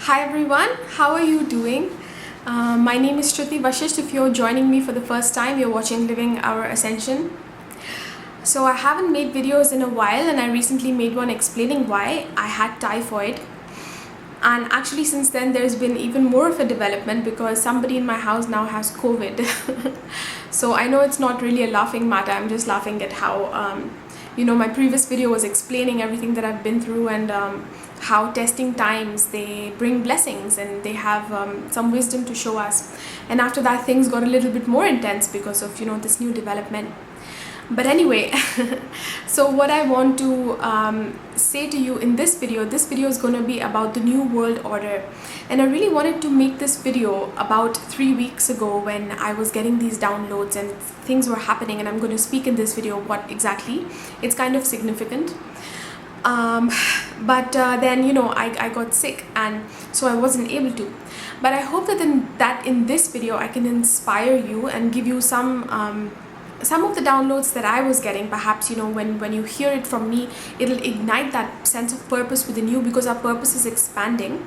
Hi everyone, how are you doing? My name is Shruti Vashisht. If you're joining me for the first time, you're watching Living Our Ascension. So I haven't made videos in a while, and I recently made one explaining why I had typhoid. And actually since then there's been even more of a development because somebody in my house now has COVID. So I know it's not really a laughing matter. I'm just laughing at how my previous video was explaining everything that I've been through and how testing times, they bring blessings and they have some wisdom to show us. And after that things got a little bit more intense because of this new development. But anyway, so what I want to say to you in this video is going to be about the New World Order. And I really wanted to make this video about 3 weeks ago when I was getting these downloads and things were happening, and I'm going to speak in this video what exactly. It's kind of significant. But then I got sick, and so I wasn't able to. But I hope that in this video I can inspire you and give you some of the downloads that I was getting. Perhaps when you hear it from me, it'll ignite that sense of purpose within you, because our purpose is expanding.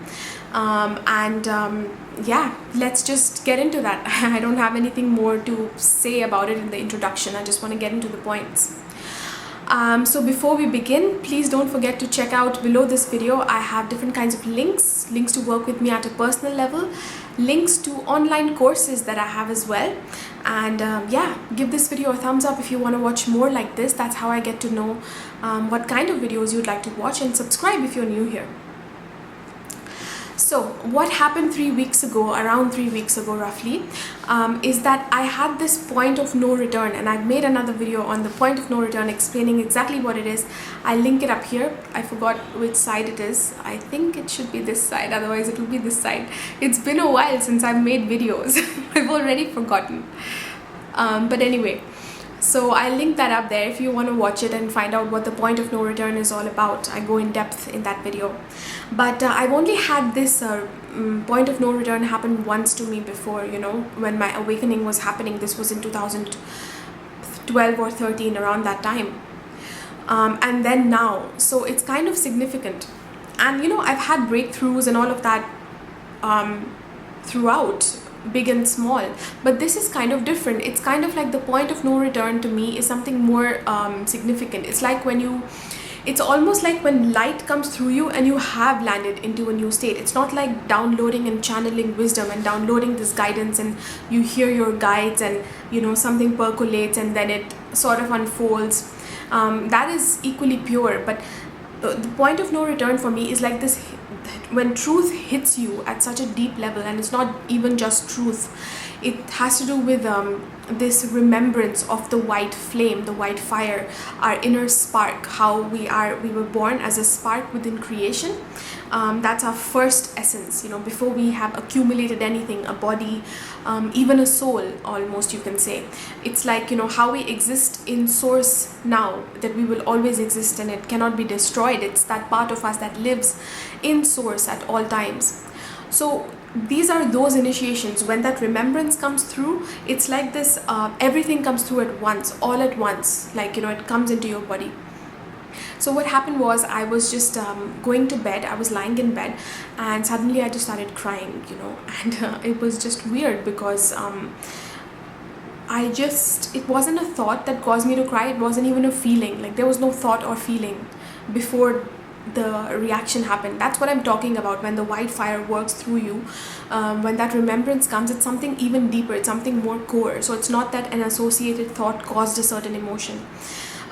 Yeah, let's just get into that. I don't have anything more to say about it in the introduction. I just want to get into the points. So before we begin, please don't forget to check out below this video. I have different kinds of links to work with me at a personal level, links to online courses that I have as well. And yeah, give this video a thumbs up if you want to watch more like this. That's how I get to know what kind of videos you'd like to watch, and subscribe if you're new here. So what happened 3 weeks ago, around 3 weeks ago roughly, is that I had this point of no return, and I've made another video on the point of no return explaining exactly what it is. I'll link it up here. I forgot which side it is. I think it should be this side, otherwise it will be this side. It's been a while since I've made videos. I've already forgotten. But anyway, so I'll link that up there if you want to watch it and find out what the point of no return is all about. I go in depth in that video. But I've only had this point of no return happen once to me before, when my awakening was happening. This was in 2012 or 13, around that time. And then now, so it's kind of significant. And I've had breakthroughs and all of that throughout, big and small, but this is kind of different. It's kind of like the point of no return to me is something more significant. It's like it's almost like when light comes through you and you have landed into a new state. It's not like downloading and channeling wisdom and downloading this guidance and you hear your guides and something percolates and then it sort of unfolds. That is equally pure, but the point of no return for me is like this, when truth hits you at such a deep level. And it's not even just truth, it has to do with this remembrance of the white flame, the white fire, our inner spark, how we were born as a spark within creation. That's our first essence, before we have accumulated anything, a body, even a soul, almost you can say. It's like how we exist in source now, that we will always exist and it cannot be destroyed. It's that part of us that lives in source at all times. So these are those initiations. When that remembrance comes through, it's like this, everything comes through at once, all at once, like it comes into your body. So what happened was, I was just going to bed. I was lying in bed and suddenly I just started crying, and it was just weird because it wasn't a thought that caused me to cry. It wasn't even a feeling. Like there was no thought or feeling before the reaction happened. That's what I'm talking about. When the white fire works through you, when that remembrance comes, it's something even deeper. It's something more core. So it's not that an associated thought caused a certain emotion,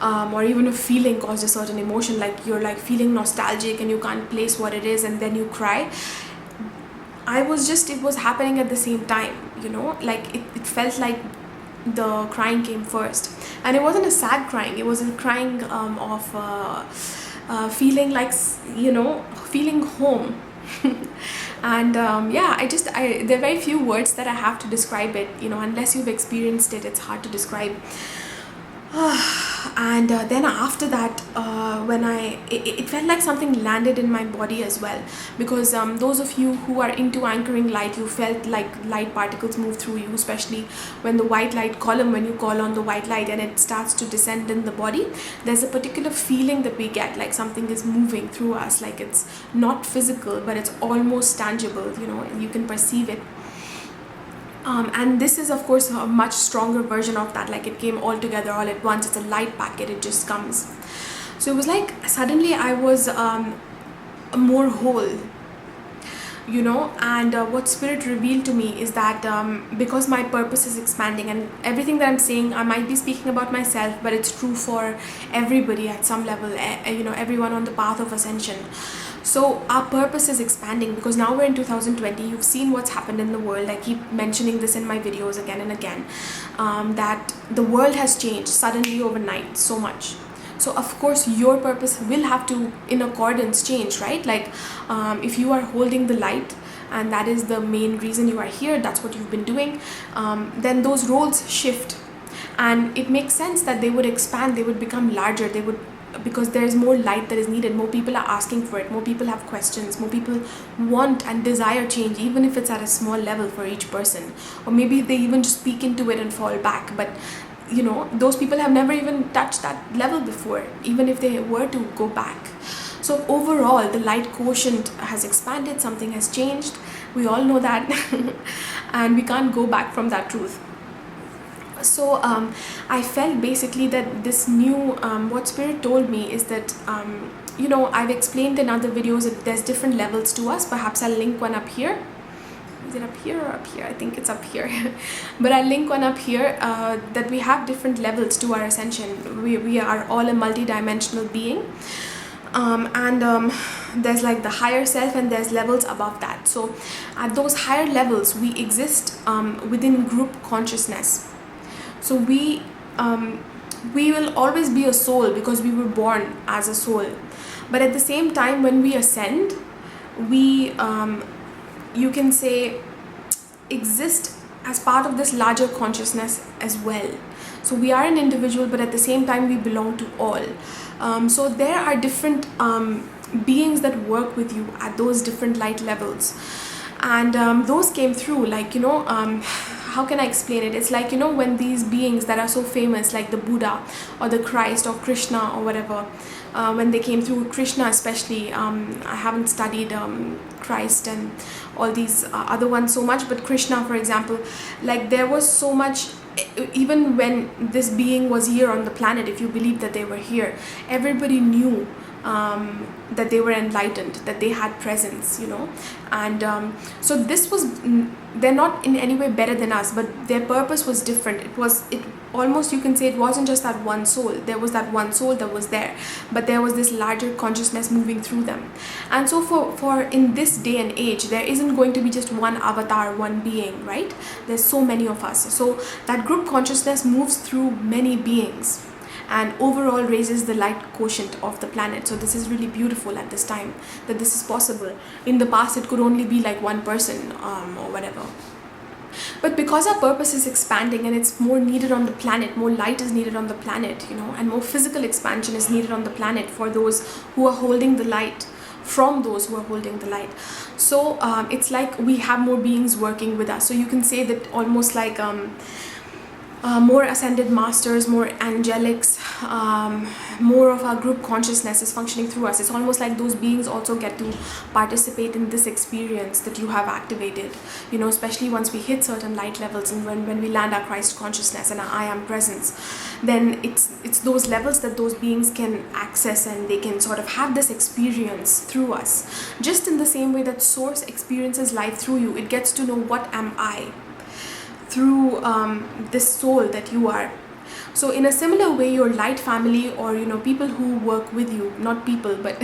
or even a feeling caused a certain emotion, like you're like feeling nostalgic and you can't place what it is and then you cry. It was happening at the same time, like it felt like the crying came first. And it wasn't a sad crying, it was a crying of feeling like feeling home. And yeah, there are very few words that I have to describe it, unless you've experienced it. It's hard to describe. And then after that, when it felt like something landed in my body as well, because those of you who are into anchoring light, you felt like light particles move through you, especially when the white light column, when you call on the white light and it starts to descend in the body, there's a particular feeling that we get, like something is moving through us, like it's not physical but it's almost tangible, you know, you can perceive it. And this is of course a much stronger version of that, like it came all together all at once. It's a light packet, it just comes. So it was like suddenly I was more whole, you know. And what spirit revealed to me is that because my purpose is expanding, and everything that I'm saying, I might be speaking about myself, but it's true for everybody at some level, you know, everyone on the path of ascension. So our purpose is expanding because now we're in 2020. You've seen what's happened in the world. I keep mentioning this in my videos again and again, that the world has changed suddenly overnight so much. So of course your purpose will have to in accordance change, right? Like if you are holding the light and that is the main reason you are here, that's what you've been doing, then those roles shift, and it makes sense that they would expand, they would become larger, they would, because there's more light that is needed, more people are asking for it, more people have questions, more people want and desire change, even if it's at a small level for each person, or maybe they even just peek into it and fall back. But you know, those people have never even touched that level before, even if they were to go back. So overall the light quotient has expanded, something has changed, we all know that and we can't go back from that truth. So I felt basically that this new, what spirit told me is that, you know, I've explained in other videos that there's different levels to us. Perhaps I'll link one up here. Is it up here or up here? I think it's up here. But I'll link one up here, that we have different levels to our ascension. We are all a multi-dimensional being. There's like the higher self and there's levels above that. So at those higher levels, we exist within group consciousness. So we will always be a soul because we were born as a soul. But at the same time, when we ascend, we, you can say, exist as part of this larger consciousness as well. So we are an individual, but at the same time, we belong to all. So there are different beings that work with you at those different light levels. And those came through, like, you know, how can I explain it? It's like, you know, when these beings that are so famous, like the Buddha or the Christ or Krishna or whatever, when they came through, Krishna especially, I haven't studied Christ and all these other ones so much, but Krishna, for example, like there was so much, even when this being was here on the planet, if you believe that they were here, everybody knew that they were enlightened, that they had presence, you know. And so this was, they're not in any way better than us, but their purpose was different. It almost, you can say, it wasn't just that one soul. There was that one soul that was there, but there was this larger consciousness moving through them. And so for in this day and age, there isn't going to be just one avatar, one being, right? There's so many of us. So that group consciousness moves through many beings and overall raises the light quotient of the planet. So this is really beautiful at this time, that this is possible. In the past, it could only be like one person or whatever. But because our purpose is expanding and it's more needed on the planet, more light is needed on the planet, you know, and more physical expansion is needed on the planet for those who are holding the light, from those who are holding the light. So it's like we have more beings working with us. So you can say that almost like more ascended masters, more angelics, more of our group consciousness is functioning through us. It's almost like those beings also get to participate in this experience that you have activated, you know, especially once we hit certain light levels, and when we land our Christ consciousness and our I am presence, then it's those levels that those beings can access, and they can sort of have this experience through us. Just in the same way that source experiences life through you, it gets to know what am I through this soul that you are. So in a similar way, your light family, or you know, people who work with you, not people but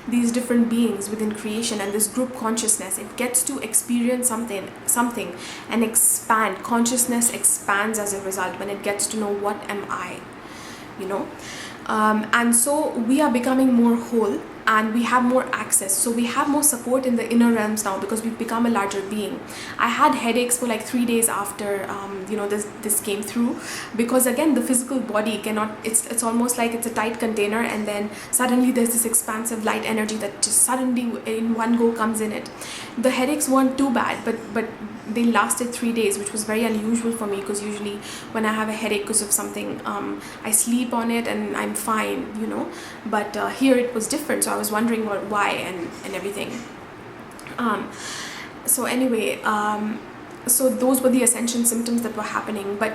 these different beings within creation and this group consciousness, it gets to experience something and expand. Consciousness expands as a result when it gets to know what am I, you know. And so we are becoming more whole, and we have more access. So we have more support in the inner realms now because we've become a larger being. I had headaches for like 3 days after this came through, because again the physical body cannot, it's almost like it's a tight container, and then suddenly there's this expansive light energy that just suddenly in one go comes in it. The headaches weren't too bad, but they lasted 3 days, which was very unusual for me, because usually when I have a headache because of something, I sleep on it and I'm fine, but here it was different. So I was wondering why and everything. So anyway, so those were the ascension symptoms that were happening, but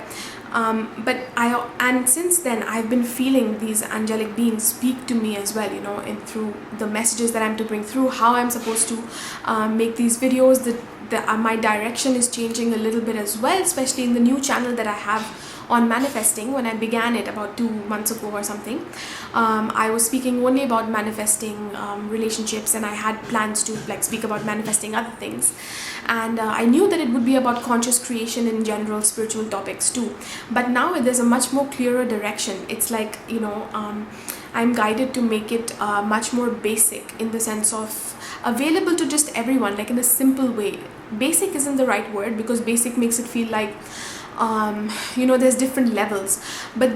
since then I've been feeling these angelic beings speak to me as well, and through the messages that I'm to bring through, how I'm supposed to make these videos. My direction is changing a little bit as well, especially in the new channel that I have on manifesting. When I began it about 2 months ago or something, I was speaking only about manifesting relationships, and I had plans to like speak about manifesting other things, and I knew that it would be about conscious creation in general, spiritual topics too. But now there's a much more clearer direction. It's like I'm guided to make it much more basic, in the sense of available to just everyone, like in a simple way. Basic isn't the right word, because basic makes it feel like there's different levels, but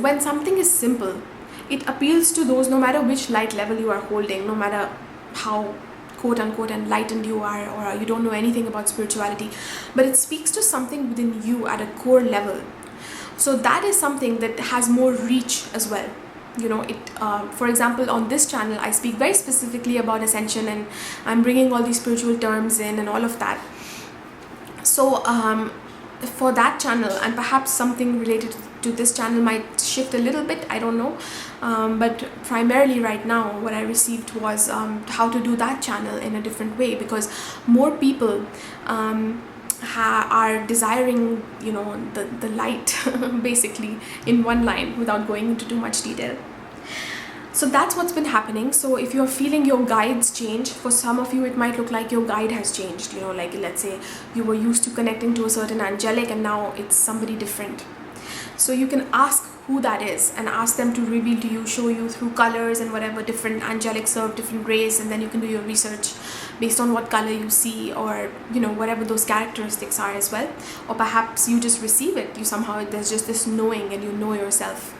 when something is simple, it appeals to those no matter which light level you are holding, no matter how quote unquote enlightened you are, or you don't know anything about spirituality, but it speaks to something within you at a core level. So that is something that has more reach as well. For example, on this channel I speak very specifically about ascension, and I'm bringing all these spiritual terms in and all of that. So for that channel, and perhaps something related to this channel might shift a little bit, I don't know, but primarily right now what I received was how to do that channel in a different way, because more people are desiring the light basically, in one line, without going into too much detail. So that's what's been happening. So if you're feeling your guides change, for some of you it might look like your guide has changed, like let's say you were used to connecting to a certain angelic and now it's somebody different. So you can ask who that is and ask them to reveal to you, show you through colors and whatever. Different angelic serve different rays, and then you can do your research based on what color you see, or whatever those characteristics are as well. Or perhaps you just receive it, there's just this knowing, and you know yourself.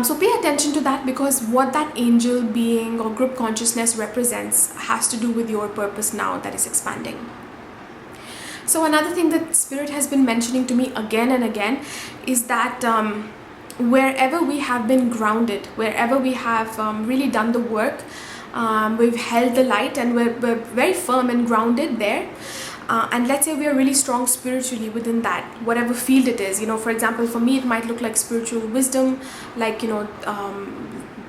So pay attention to that, because what that angel being or group consciousness represents has to do with your purpose now that is expanding. So another thing that Spirit has been mentioning to me again and again is that wherever we have been grounded, wherever we have really done the work, we've held the light, and we're very firm and grounded there. And let's say we are really strong spiritually within that, whatever field it is. For example, for me it might look like spiritual wisdom, like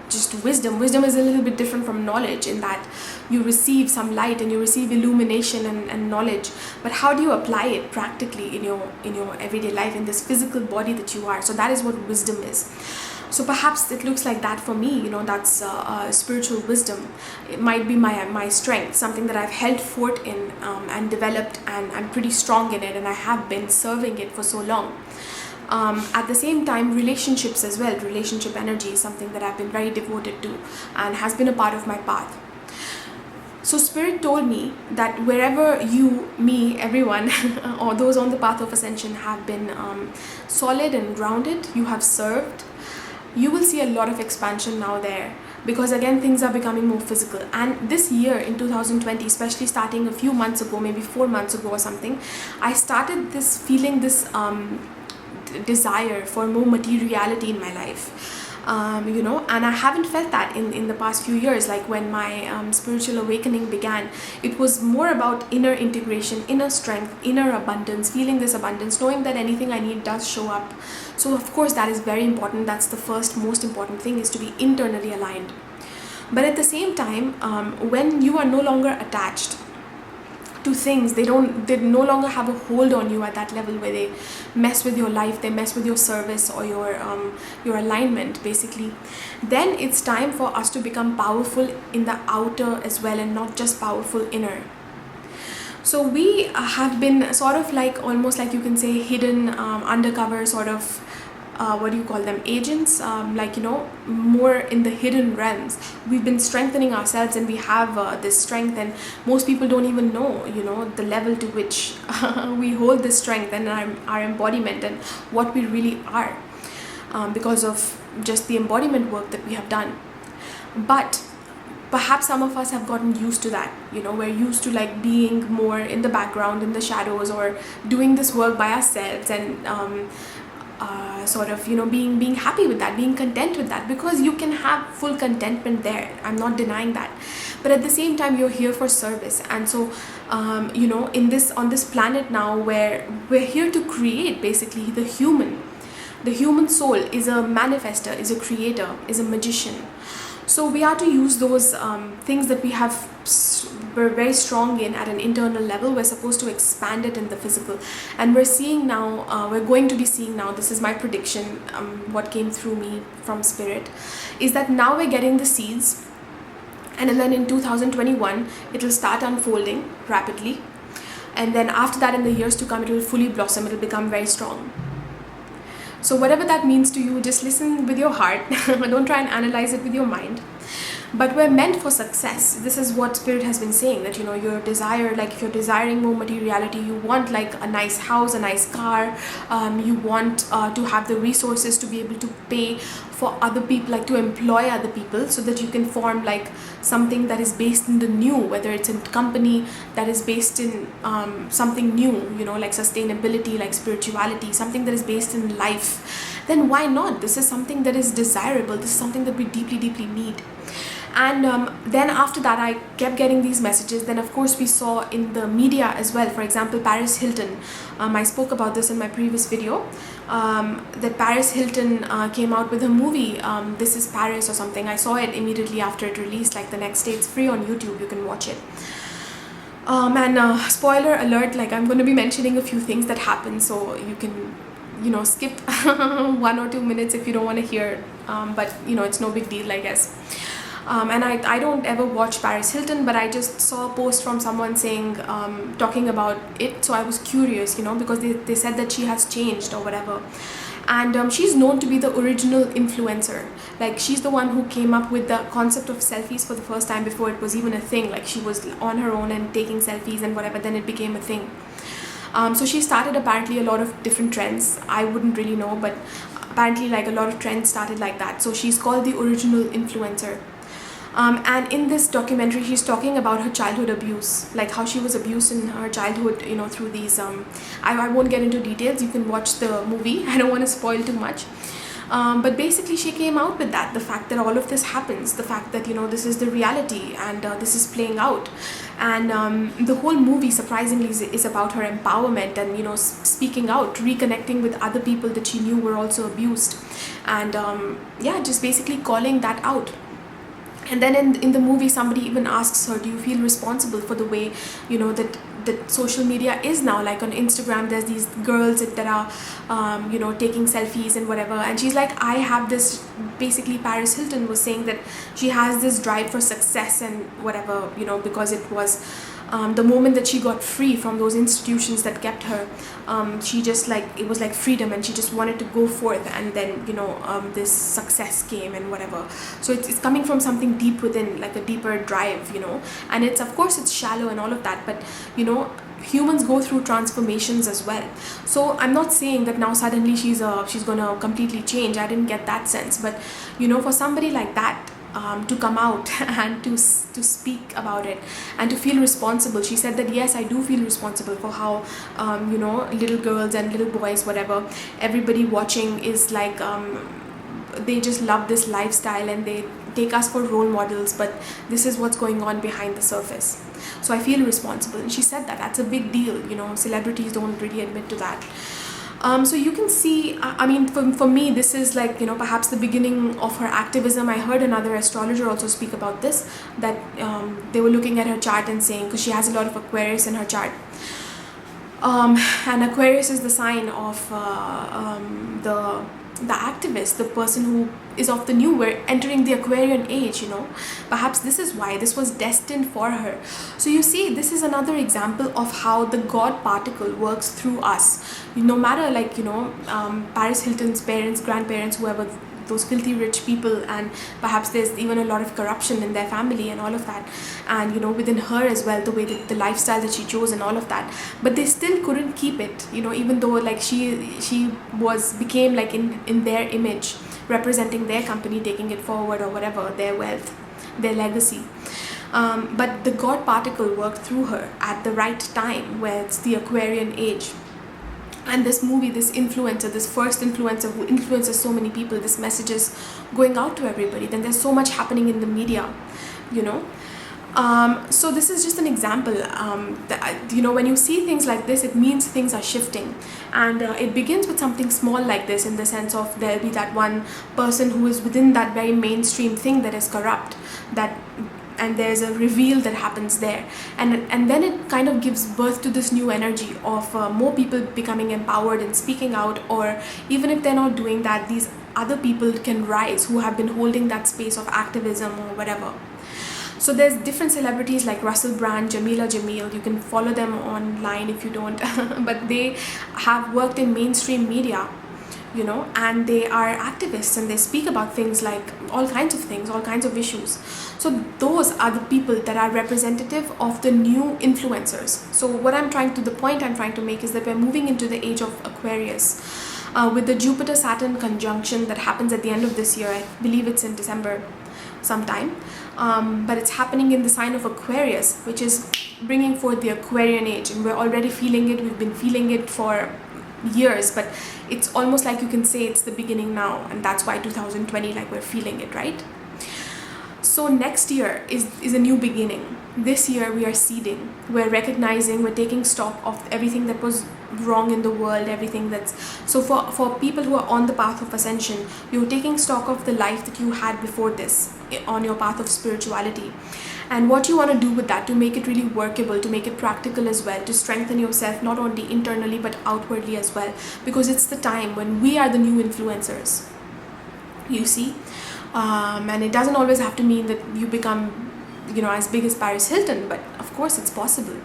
just wisdom. Wisdom is a little bit different from knowledge, in that you receive some light and you receive illumination and knowledge, but how do you apply it practically in your everyday life, in this physical body that you are? So that is what wisdom is. So perhaps it looks like that for me, that's spiritual wisdom. It might be my strength, something that I've held fort in and developed, and I'm pretty strong in it, and I have been serving it for so long. At the same time, relationships as well, relationship energy is something that I've been very devoted to and has been a part of my path. So Spirit told me that wherever you, me, everyone, or those on the path of ascension have been solid and grounded, you have served, you will see a lot of expansion now there, because again things are becoming more physical. And this year in 2020, especially starting a few months ago, maybe 4 months ago or something, I started feeling this desire for more materiality in my life. And I haven't felt that in the past few years. Like when my spiritual awakening began, it was more about inner integration, inner strength, inner abundance, feeling this abundance, knowing that anything I need does show up. So of course that is very important. That's the first most important thing, is to be internally aligned. But at the same time, when you are no longer attached to things, they no longer have a hold on you at that level where they mess with your life, they mess with your service or your alignment basically, then it's time for us to become powerful in the outer as well, and not just powerful inner. So we have been sort of like, almost like you can say, hidden, undercover sort of what do you call them, agents, like, you know, more in the hidden realms. We've been strengthening ourselves, and we have this strength, and most people don't even know, you know, the level to which we hold this strength and our embodiment and what we really are, because of just the embodiment work that we have done. But perhaps some of us have gotten used to that, you know, we're used to like being more in the background, in the shadows, or doing this work by ourselves, and sort of, you know, being happy with that, being content with that, because you can have full contentment there. I'm not denying that, but at the same time, you're here for service. And so you know, on this planet now, where we're here to create, basically, the human soul is a manifester, is a creator, is a magician. So we are to use those things that we're very strong in at an internal level. We're supposed to expand it in the physical, and we're seeing now, we're going to be seeing now, this is my prediction, what came through me from spirit, is that now we're getting the seeds, and then in 2021 it will start unfolding rapidly, and then after that, in the years to come, it will fully blossom, it will become very strong. So whatever that means to you, just listen with your heart. Don't try and analyze it with your mind. But we're meant for success. This is what Spirit has been saying, that, you know, your desire, like if you're desiring more materiality, you want like a nice house, a nice car, you want to have the resources to be able to pay for other people, like to employ other people, so that you can form like something that is based in the new, whether it's a company that is based in something new, you know, like sustainability, like spirituality, something that is based in life. Then why not? This is something that is desirable. This is something that we deeply, deeply need. And then after that, I kept getting these messages. Then of course we saw in the media as well, for example, Paris Hilton. I spoke about this in my previous video, that Paris Hilton came out with a movie, This is Paris or something. I saw it immediately after it released, like the next day. It's free on YouTube, you can watch it. And spoiler alert, like I'm going to be mentioning a few things that happen, so you can, you know, skip 1 or 2 minutes if you don't want to hear, but you know, it's no big deal, I guess. And I don't ever watch Paris Hilton, but I just saw a post from someone saying, talking about it, so I was curious, you know, because they said that she has changed or whatever. And she's known to be the original influencer. Like, she's the one who came up with the concept of selfies for the first time, before it was even a thing. Like, she was on her own and taking selfies and whatever, then it became a thing. So she started apparently a lot of different trends. I wouldn't really know, but apparently like a lot of trends started like that. So she's called the original influencer. And in this documentary, she's talking about her childhood abuse, like how she was abused in her childhood, you know, through these, I won't get into details, you can watch the movie, I don't want to spoil too much. But basically she came out with that, the fact that all of this happens, the fact that, you know, this is the reality, and this is playing out. And the whole movie, surprisingly, is about her empowerment and, you know, speaking out, reconnecting with other people that she knew were also abused, and yeah, just basically calling that out. And then in the movie, somebody even asks her, do you feel responsible for the way, you know, that social media is now? Like on Instagram, there's these girls that are, you know, taking selfies and whatever. And she's like, I have this, basically Paris Hilton was saying that she has this drive for success and whatever, you know, because it was the moment that she got free from those institutions that kept her, she just like, it was like freedom, and she just wanted to go forth, and then, you know, this success came and whatever. So it's coming from something deep within, like a deeper drive, you know, and it's, of course it's shallow and all of that, but you know, humans go through transformations as well. So I'm not saying that now suddenly she's gonna completely change. I didn't get that sense, but you know, for somebody like that, to come out and to speak about it and to feel responsible. She said that, yes, I do feel responsible for how, you know, little girls and little boys, whatever, everybody watching is like, they just love this lifestyle and they take us for role models, but this is what's going on behind the surface. So I feel responsible. And she said that that's a big deal, you know, celebrities don't really admit to that. So you can see, I mean, for me, this is like, you know, perhaps the beginning of her activism. I heard another astrologer also speak about this, that they were looking at her chart and saying, because she has a lot of Aquarius in her chart. And Aquarius is the sign of the the activist, the person who is of the new, we're entering the Aquarian age, you know. Perhaps this is why this was destined for her. So you see, this is another example of how the God particle works through us. No matter, like, you know, Paris Hilton's parents, grandparents, whoever, those filthy rich people, and perhaps there's even a lot of corruption in their family and all of that, and you know, within her as well, the way that the lifestyle that she chose and all of that, but they still couldn't keep it, you know, even though like she became like in their image, representing their company, taking it forward or whatever, their wealth, their legacy. But the God particle worked through her at the right time, where it's the Aquarian age. And this movie, this influencer, this first influencer who influences so many people, this message is going out to everybody. Then there's so much happening in the media, you know. So this is just an example. That, you know, when you see things like this, it means things are shifting. And it begins with something small like this, in the sense of there'll be that one person who is within that very mainstream thing that is corrupt, and there's a reveal that happens there, and then it kind of gives birth to this new energy of more people becoming empowered and speaking out, or even if they're not doing that, these other people can rise who have been holding that space of activism or whatever. So there's different celebrities like Russell Brand, Jamila Jamil, you can follow them online if you don't, but they have worked in mainstream media, you know, and they are activists and they speak about things like all kinds of things, all kinds of issues. So those are the people that are representative of the new influencers. So what the point I'm trying to make is that we're moving into the age of Aquarius with the Jupiter-Saturn conjunction that happens at the end of this year. I believe it's in December sometime, but it's happening in the sign of Aquarius, which is bringing forth the Aquarian age, and we're already feeling it. We've been feeling it for years, but it's almost like you can say it's the beginning now, and that's why 2020, like, we're feeling it, right? So next year is a new beginning. This year we are seeding, we're recognizing, we're taking stock of everything that was wrong in the world, everything that's, so for people who are on the path of ascension, you're taking stock of the life that you had before this, on your path of spirituality, and what you want to do with that to make it really workable, to make it practical as well, to strengthen yourself not only internally but outwardly as well, because it's the time when we are the new influencers, you see. And it doesn't always have to mean that you become, you know, as big as Paris Hilton, but of course it's possible.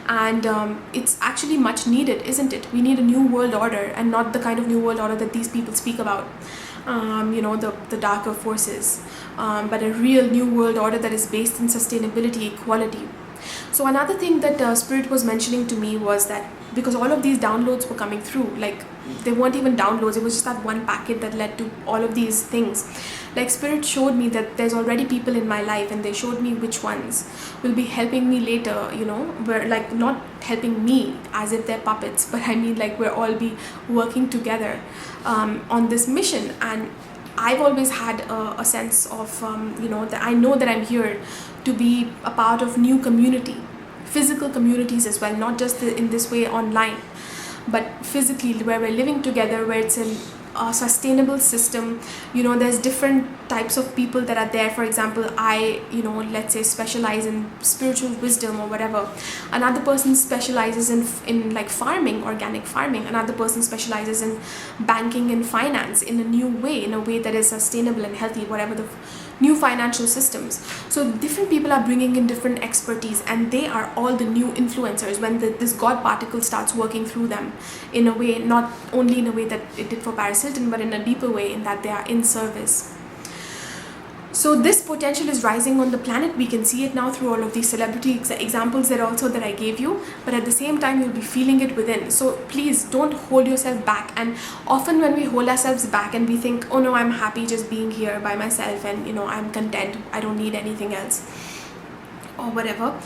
And it's actually much needed, isn't it? We need a new world order, and not the kind of new world order that these people speak about, you know, the darker forces, but a real new world order that is based in sustainability, equality. So another thing that Spirit was mentioning to me was that because all of these downloads were coming through, like they weren't even downloads, it was just that one packet that led to all of these things. Like Spirit showed me that there's already people in my life, and they showed me which ones will be helping me later, you know, where, like, not helping me as if they're puppets, but I mean like we'll all be working together on this mission. And I've always had a sense of, you know, that I know that I'm here to be a part of new community, physical communities as well, not just in this way online, but physically, where we're living together, where it's a sustainable system. You know, there's different types of people that are there. For example, I, you know, let's say specialize in spiritual wisdom or whatever. Another person specializes in like farming, organic farming. Another person specializes in banking and finance in a new way, in a way that is sustainable and healthy, whatever the new financial systems. So different people are bringing in different expertise, and they are all the new influencers when this God particle starts working through them in a way, not only in a way that it did for Paris Hilton, but in a deeper way, in that they are in service. So this potential is rising on the planet. We can see it now through all of these celebrity examples that I gave you, but at the same time you'll be feeling it within. So please don't hold yourself back. And often when we hold ourselves back and we think, oh no, I'm happy just being here by myself, and you know, I'm content, I don't need anything else or whatever,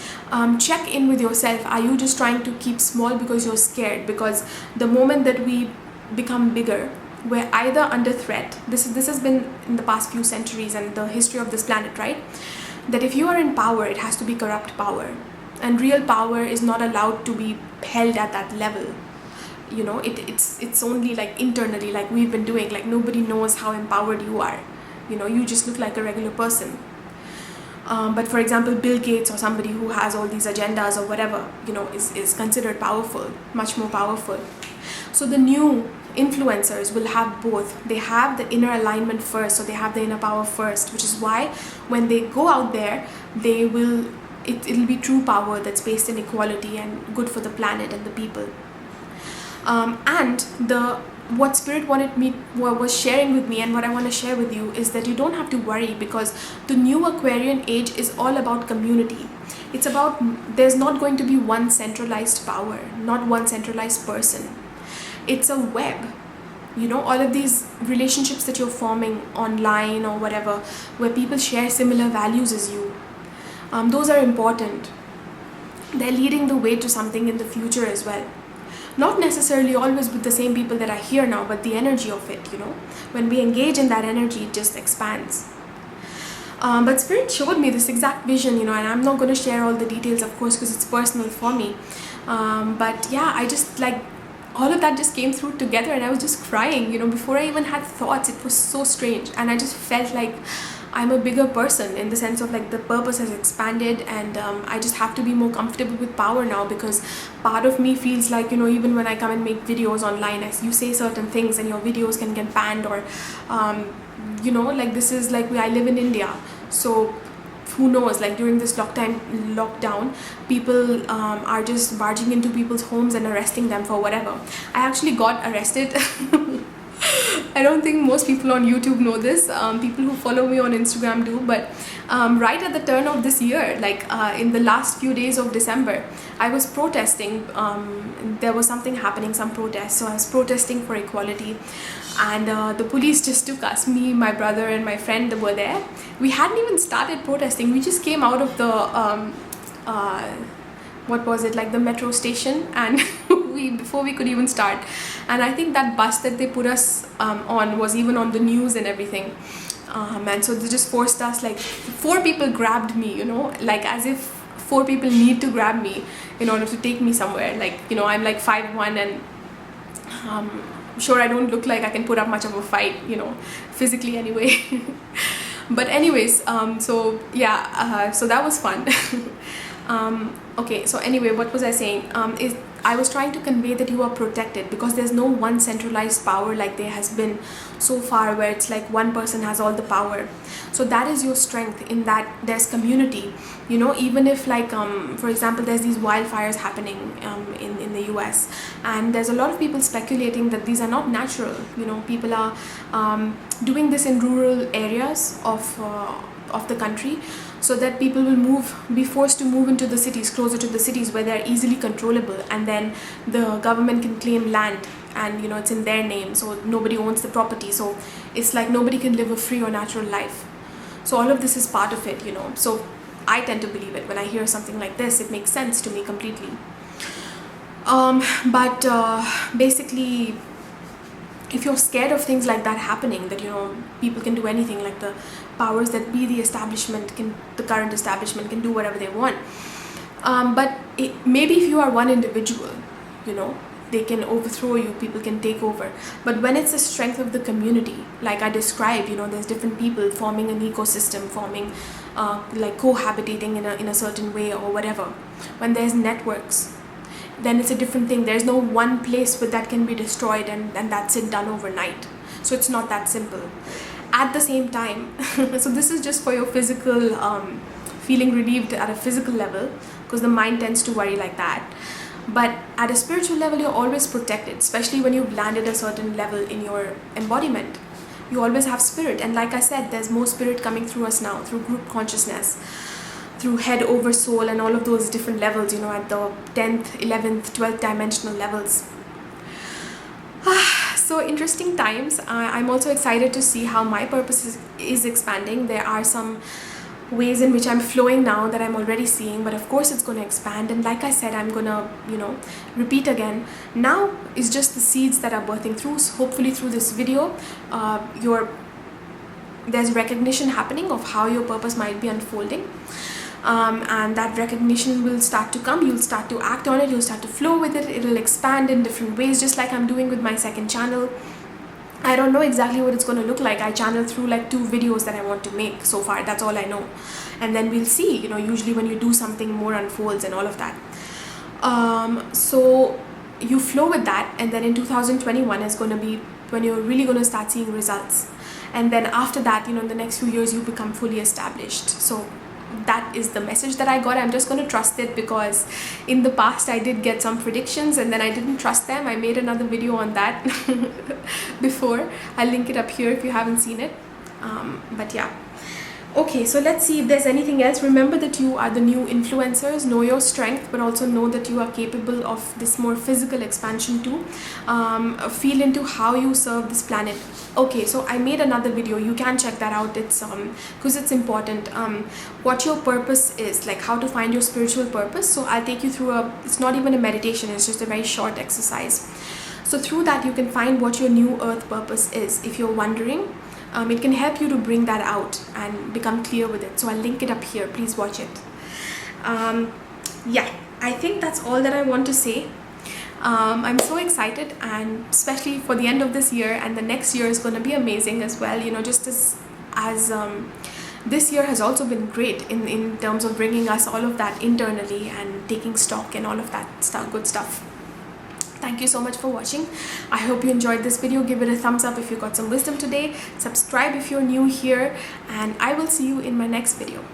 check in with yourself. Are you just trying to keep small because you're scared? Because the moment that we become bigger, we're either under threat. This has been in the past few centuries and the history of this planet, right? That if you are in power, it has to be corrupt power, and real power is not allowed to be held at that level. You know, it's only like internally, like we've been doing. Like nobody knows how empowered you are. You know, you just look like a regular person. But for example, Bill Gates or somebody who has all these agendas or whatever, you know, is considered powerful, much more powerful. So the new influencers will have both. They have the inner alignment first, so they have the inner power first, which is why when they go out there, they will, it'll be true power that's based in equality and good for the planet and the people. And what Spirit was sharing with me, and what I want to share with you, is that you don't have to worry, because the new Aquarian age is all about community. It's about, there's not going to be one centralized power, not one centralized person. It's a web. You know, all of these relationships that you're forming online or whatever, where people share similar values as you, those are important. They're leading the way to something in the future as well. Not necessarily always with the same people that are here now, but the energy of it, you know. When we engage in that energy, it just expands. But Spirit showed me this exact vision, you know, and I'm not going to share all the details, of course, because it's personal for me. But yeah, I just like, all of that just came through together, and I was just crying, you know, before I even had thoughts. It was so strange, and I just felt like I'm a bigger person, in the sense of like the purpose has expanded, and I just have to be more comfortable with power now, because part of me feels like, you know, even when I come and make videos online, as you say certain things and your videos can get banned, or you know, like this is like, I live in India, so who knows, like during this lockdown, people are just barging into people's homes and arresting them for whatever. I actually got arrested. I don't think most people on YouTube know this. People who follow me on Instagram do, but right at the turn of this year, like in the last few days of December, I was protesting. There was something happening, some protest, so I was protesting for equality, and the police just took us, me, my brother and my friend were there. We hadn't even started protesting. We just came out of the what was it, like the metro station, and before we could even start, and I think that bus that they put us on was even on the news and everything, and so they just forced us, like 4 people grabbed me, you know, like as if 4 people need to grab me in order to take me somewhere. Like, you know, I'm like 5'1", and sure, I don't look like I can put up much of a fight, you know, physically anyway. But anyways, so yeah, so that was fun. Okay, so anyway, what was I saying? I was trying to convey that you are protected, because there's no one centralized power like there has been so far, where it's like one person has all the power. So that is your strength, in that there's community, you know. Even if like for example, there's these wildfires happening in the US, and there's a lot of people speculating that these are not natural, you know. People are doing this in rural areas of the country, so that people will be forced to move into the cities, closer to the cities, where they're easily controllable, and then the government can claim land, and you know, it's in their name, so nobody owns the property, so it's like nobody can live a free or natural life. So all of this is part of it, you know. So I tend to believe it. When I hear something like this, it makes sense to me completely. But basically, if you're scared of things like that happening, that, you know, people can do anything, like the powers that be, the current establishment can do whatever they want. But maybe if you are one individual, you know, they can overthrow you, people can take over. But when it's the strength of the community, like I described, you know, there's different people forming an ecosystem, forming like cohabitating in a certain way or whatever. When there's networks, then it's a different thing. There's no one place where that can be destroyed and that's it, done overnight. So it's not that simple. At the same time, so this is just for your physical, feeling relieved at a physical level, because the mind tends to worry like that. But at a spiritual level, you're always protected, especially when you've landed a certain level in your embodiment. You always have spirit, and like I said, there's more spirit coming through us now, through group consciousness, through head over soul, and all of those different levels, you know, at the 10th, 11th, 12th dimensional levels. So interesting times. I'm also excited to see how my purpose is expanding. There are some ways in which I'm flowing now that I'm already seeing, but of course it's going to expand. And like I said, I'm going to, you know, repeat again. Now is just the seeds that are birthing through. So hopefully through this video, there's recognition happening of how your purpose might be unfolding. And that recognition will start to come. You'll start to act on it. You'll start to flow with it. It'll expand in different ways, just like I'm doing with my second channel. I don't know exactly what it's going to look like. I channel through like 2 videos that I want to make so far. That's all I know. And then we'll see, you know, usually when you do something, more unfolds and all of that. So you flow with that, and then in 2021 is going to be when you're really going to start seeing results. And then after that, in the next few years, you become fully established. So that is the message that I got. I'm just going to trust it, because in the past I did get some predictions and then I didn't trust them. I made another video on that before. I'll link it up here if you haven't seen it. But yeah. Okay, so let's see if there's anything else. Remember that you are the new influencers. Know your strength, but also know that you are capable of this more physical expansion too. Feel into how you serve this planet. Okay, so I made another video. You can check that out. It's because it's important. What your purpose is, like how to find your spiritual purpose. So I'll take you through it's not even a meditation. It's just a very short exercise. So through that, you can find what your new earth purpose is. If you're wondering, it can help you to bring that out and become clear with it. So I'll link it up here. Please watch it. Yeah, I think that's all that I want to say. I'm so excited, and especially for the end of this year, and the next year is going to be amazing as well. Just as this year has also been great in terms of bringing us all of that internally and taking stock and all of that good stuff. Thank you so much for watching. I hope you enjoyed this video. Give it a thumbs up if you got some wisdom today. Subscribe if you're new here, and I will see you in my next video.